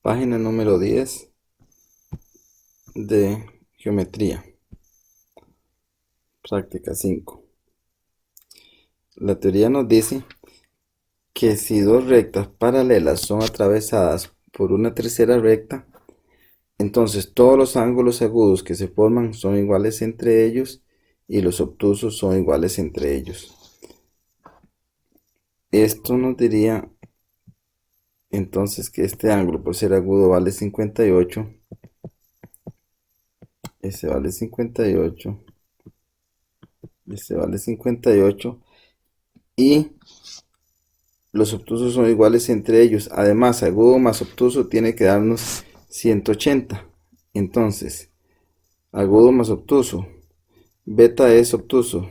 Página número 10 de geometría, práctica 5. La teoría nos dice que si dos rectas paralelas son atravesadas por una tercera recta, entonces todos los ángulos agudos que se forman son iguales entre ellos y los obtusos son iguales entre ellos. Esto nos diría entonces que este ángulo, por ser agudo, vale 58. Ese vale 58. Este vale 58. Y los obtusos son iguales entre ellos. Además, agudo más obtuso tiene que darnos 180. Entonces, agudo más obtuso. Beta es obtuso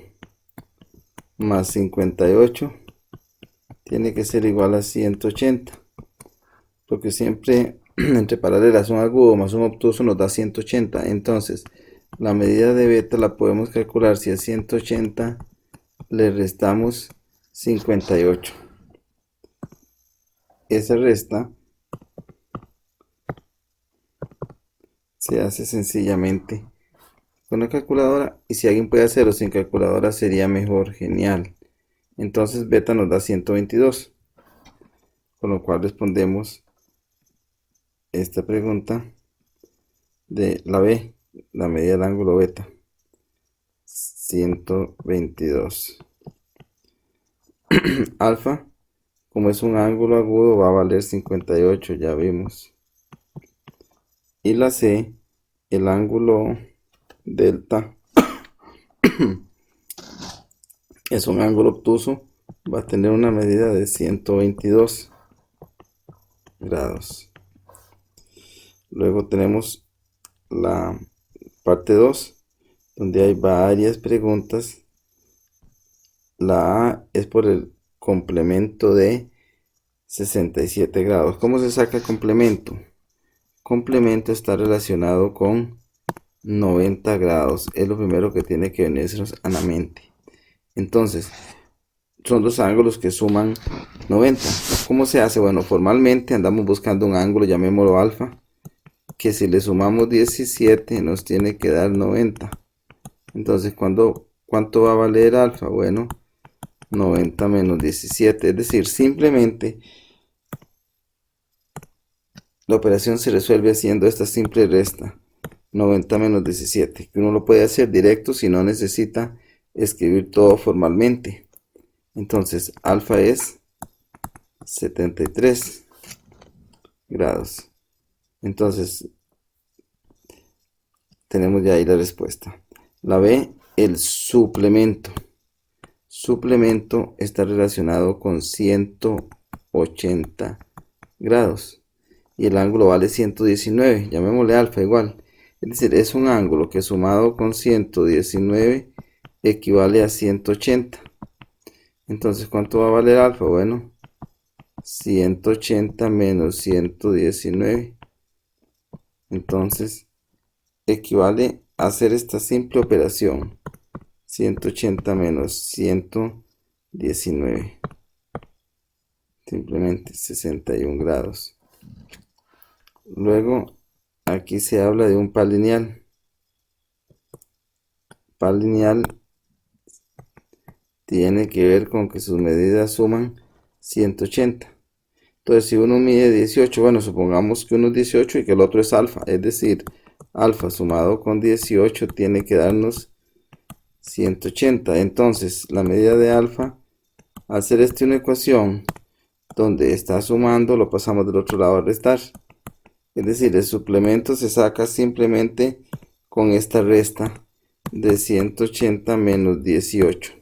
más 58. Tiene que ser igual a 180. Porque siempre entre paralelas un agudo más un obtuso nos da 180. Entonces, la medida de beta la podemos calcular si a 180 le restamos 58. Esa resta se hace sencillamente con la calculadora, y si alguien puede hacerlo sin calculadora sería mejor, genial. Entonces beta nos da 122, con lo cual respondemos esta pregunta de la B, la medida del ángulo beta, 122. Alfa, como es un ángulo agudo, va a valer 58, ya vimos. Y la C, el ángulo delta, es un ángulo obtuso, va a tener una medida de 122 grados. Luego tenemos la parte 2, donde hay varias preguntas. La A es por el complemento de 67 grados. ¿Cómo se saca el complemento? Complemento está relacionado con 90 grados. Es lo primero que tiene que venirnos a la mente. Entonces, son dos ángulos que suman 90. ¿Cómo se hace? Bueno, formalmente andamos buscando un ángulo, llamémoslo alfa, que si le sumamos 17 nos tiene que dar 90. Entonces, ¿cuánto va a valer alfa? Bueno, 90 menos 17. Es decir, simplemente la operación se resuelve haciendo esta simple resta. 90 menos 17. Que uno lo puede hacer directo si no necesita escribir todo formalmente. Entonces, alfa es 73 grados. Entonces, tenemos ya ahí la respuesta. La B, el suplemento. Suplemento está relacionado con 180 grados. Y el ángulo vale 119. Llamémosle alfa igual. Es decir, es un ángulo que sumado con 119 equivale a 180. Entonces, ¿cuánto va a valer alfa? Bueno, 180 menos 119. Entonces, equivale a hacer esta simple operación. 180 menos 119. Simplemente 61 grados. Luego, aquí se habla de un par lineal. Par lineal tiene que ver con que sus medidas suman 180. Entonces, si uno mide 18, bueno, supongamos que uno es 18 y que el otro es alfa. Es decir, alfa sumado con 18 tiene que darnos 180. Entonces, la medida de alfa, al hacer esta una ecuación donde está sumando, lo pasamos del otro lado a restar. Es decir, el suplemento se saca simplemente con esta resta de 180 menos 18,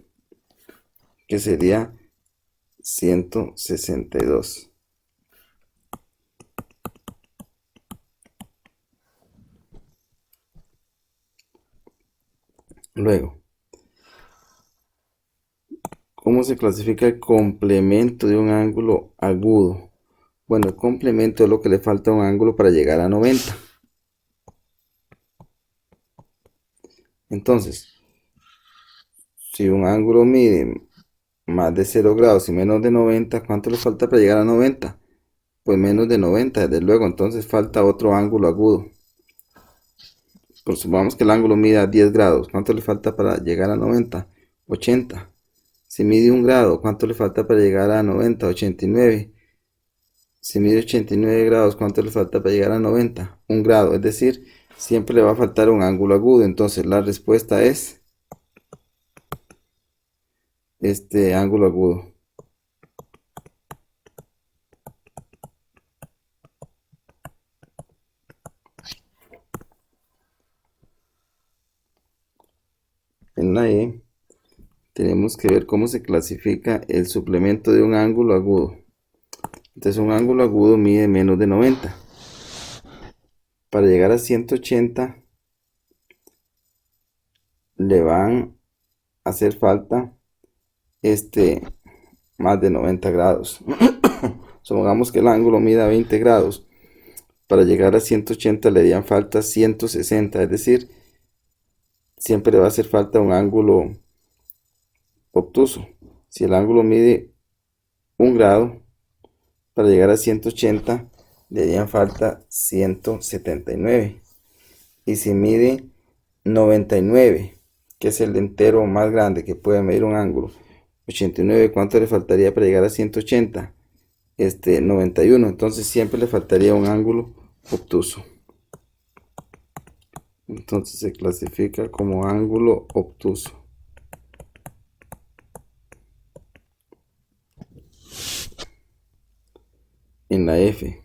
que sería 162. Luego, ¿cómo se clasifica el complemento de un ángulo agudo? Bueno, el complemento es lo que le falta a un ángulo para llegar a 90. Entonces, si un ángulo mide más de 0 grados y menos de 90, ¿cuánto le falta para llegar a 90? Pues menos de 90, desde luego, entonces falta otro ángulo agudo. Pues supongamos que el ángulo mida 10 grados, ¿cuánto le falta para llegar a 90? 80. Si mide 1 grado, ¿cuánto le falta para llegar a 90? 89. Si mide 89 grados, ¿cuánto le falta para llegar a 90? 1 grado, es decir, siempre le va a faltar un ángulo agudo. Entonces la respuesta es este ángulo agudo. En la E tenemos que ver cómo se clasifica el suplemento de un ángulo agudo. Entonces un ángulo agudo mide menos de 90. Para llegar a 180 le van a hacer falta más de 90 grados. Supongamos que el ángulo mida 20 grados. Para llegar a 180 le harían falta 160, es decir, siempre le va a hacer falta un ángulo obtuso. Si el ángulo mide 1 grado, para llegar a 180 le harían falta 179. Y si mide 99, que es el entero más grande que puede medir un ángulo, 89, ¿cuánto le faltaría para llegar a 180? 91. Entonces siempre le faltaría un ángulo obtuso. Entonces se clasifica como ángulo obtuso. En la F,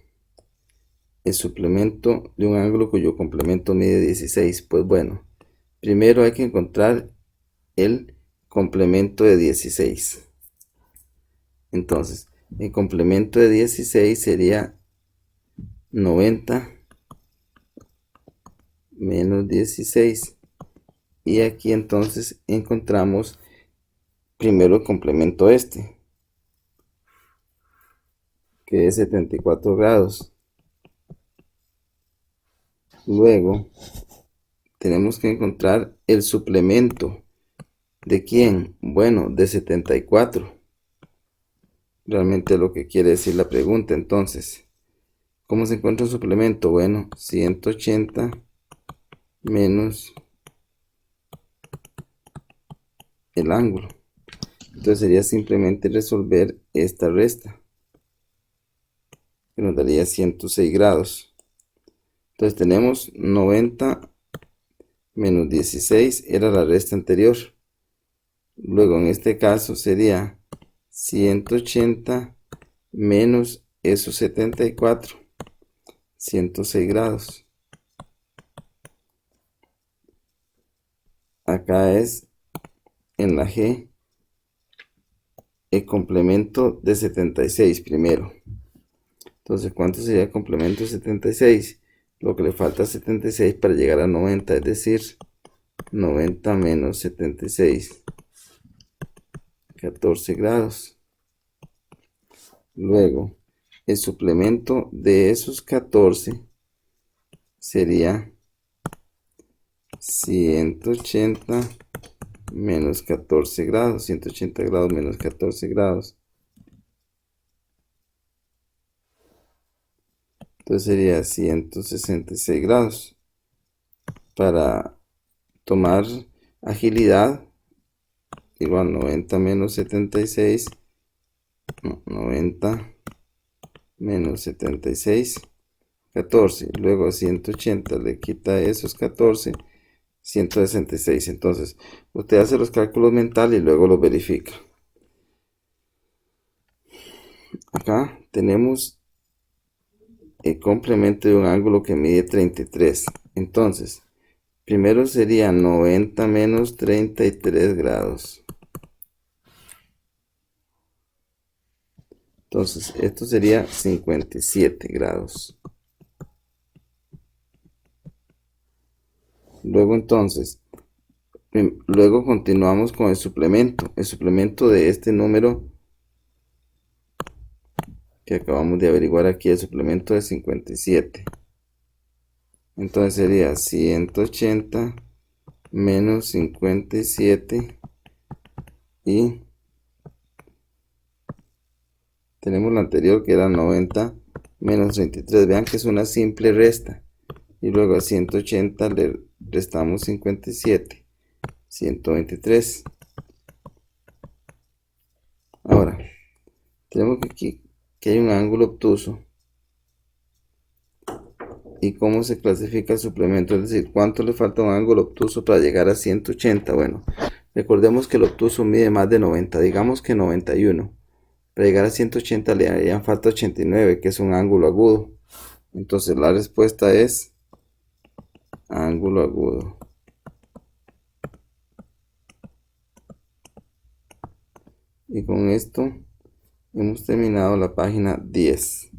el suplemento de un ángulo cuyo complemento mide 16. Pues bueno, primero hay que encontrar el complemento de 16. Entonces, el complemento de 16 sería 90 menos 16. Y aquí entonces encontramos primero el complemento que es 74 grados. Luego tenemos que encontrar el suplemento. ¿De quién? Bueno, de 74. Realmente lo que quiere decir la pregunta. Entonces, ¿cómo se encuentra un suplemento? Bueno, 180 menos el ángulo. Entonces sería simplemente resolver esta resta, que nos daría 106 grados. Entonces tenemos 90 menos 16, era la resta anterior. Luego en este caso sería 180 menos esos 74, 106 grados. Acá es en la G el complemento de 76 primero. Entonces, ¿cuánto sería el complemento de 76? Lo que le falta a 76 para llegar a 90, es decir, 90 menos 76, 14 grados. Luego, el suplemento de esos 14 sería 180 menos 14 grados, 180 grados menos 14 grados. Entonces sería 166 grados. Para tomar agilidad, igual 90 menos 76, 90 menos 76, 14. Luego 180 le quita esos 14, 166. Entonces, usted hace los cálculos mentales y luego los verifica. Acá tenemos el complemento de un ángulo que mide 33. Entonces, primero sería 90 menos 33 grados. Entonces, esto sería 57 grados. Luego entonces, luego continuamos con el suplemento. El suplemento de este número que acabamos de averiguar aquí, el suplemento de 57. Entonces sería 180 menos 57 y tenemos lo anterior que era 90 menos 33. Vean que es una simple resta. Y luego a 180 le restamos 57. 123. Ahora, tenemos que aquí que hay un ángulo obtuso. ¿Y cómo se clasifica el suplemento? Es decir, ¿cuánto le falta a un ángulo obtuso para llegar a 180? Bueno, recordemos que el obtuso mide más de 90, digamos que 91. Para llegar a 180 le harían falta 89, que es un ángulo agudo. Entonces la respuesta es ángulo agudo. Y con esto hemos terminado la página 10.